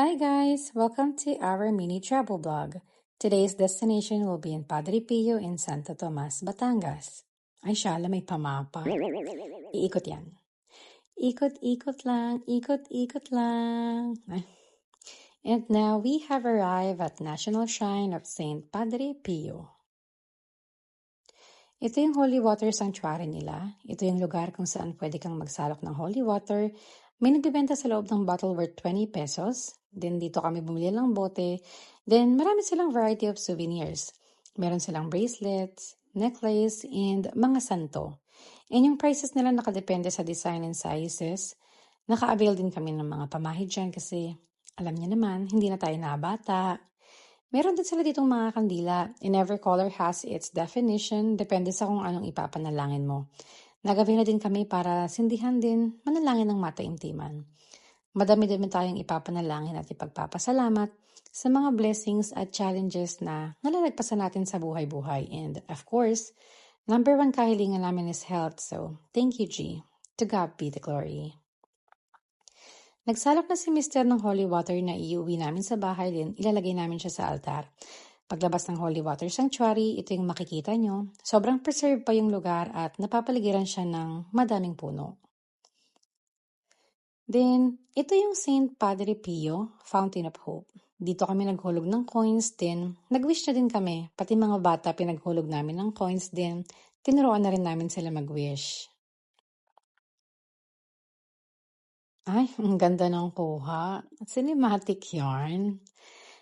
Hi guys! Welcome to our mini travel blog. Today's destination will be in Padre Pio in Santo Tomas, Batangas. Ay, shala, may pamapa. Iikot yan. Ikot-ikot lang, ikot-ikot lang. Ay. And now we have arrived at National Shrine of Saint Padre Pio. Ito yung holy water sanctuary nila. Ito yung lugar kung saan pwede kang magsalok ng holy water. May nagbibenta sa loob ng bottle worth 20 pesos. Then dito kami bumili ng bote. Then marami silang variety of souvenirs. Meron silang bracelets, necklace, and mga santo. And yung prices nila nakadepende sa design and sizes. Naka-avail din kami ng mga pamahid dyan kasi alam niyo naman, hindi na tayo nabata. Meron din sila ditong mga kandila. And every color has its definition. Depende sa kung anong ipapanalangin mo. Nagabi na din kami para sindihan din manalangin ng mataimtiman. Madami din tayong ipapanalangin at ipagpapasalamat sa mga blessings at challenges na nalalagpasan natin sa buhay-buhay. And of course, number one kahilingan namin is health. So, thank you, G. To God be the glory. Nagsalok na si Mr. ng holy water na iuwi namin sa bahay din, ilalagay namin siya sa altar. Paglabas ng holy water sanctuary, ito yung makikita nyo. Sobrang preserve pa yung lugar at napapaligiran siya ng madaming puno. Then, ito yung Saint Padre Pio, Fountain of Hope. Dito kami naghulog ng coins din. Nag-wish na din kami, pati mga bata pinaghulog namin ng coins din. Tinuruan na rin namin sila mag-wish. Ay, ang ganda ng kuha. Cinematic yarn.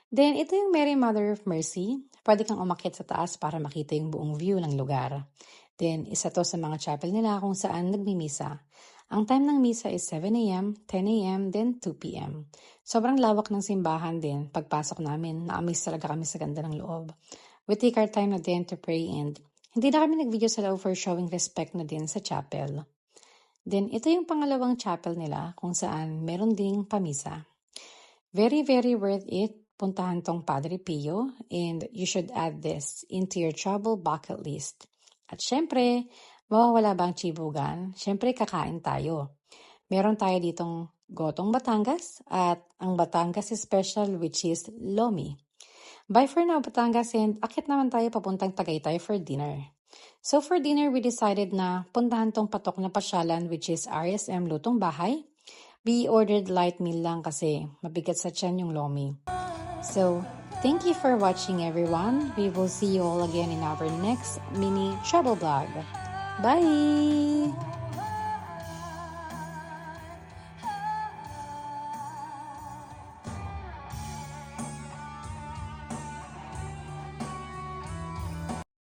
Then, ito yung Mary Mother of Mercy. Pwede kang umakyat sa taas para makita yung buong view ng lugar. Then, isa to sa mga chapel nila kung saan nagmimisa. Ang time ng misa is 7 a.m., 10 a.m., then 2 p.m. Sobrang lawak ng simbahan din. Pagpasok namin, na-amaze talaga kami sa ganda ng loob. We take our time na din to pray and hindi na kami nag-video sa loob for showing respect na din sa chapel. Then, ito yung pangalawang chapel nila kung saan meron ding pamisa. Very, very worth it. Puntahan tong Padre Pio and you should add this into your travel bucket list. At syempre, mawawala bang chibugan? Syempre, kakain tayo. Meron tayo ditong Gotong Batangas at ang Batangas special which is Lomi. Bye for now, Batangas, and akit naman tayo papuntang Tagaytay for dinner. So for dinner, we decided na puntahan tong patok na pasyalan which is RSM Lutong Bahay. We ordered light meal lang kasi mabigat sa tiyan yung lomi. So, thank you for watching everyone. We will see you all again in our next mini travel vlog. Bye!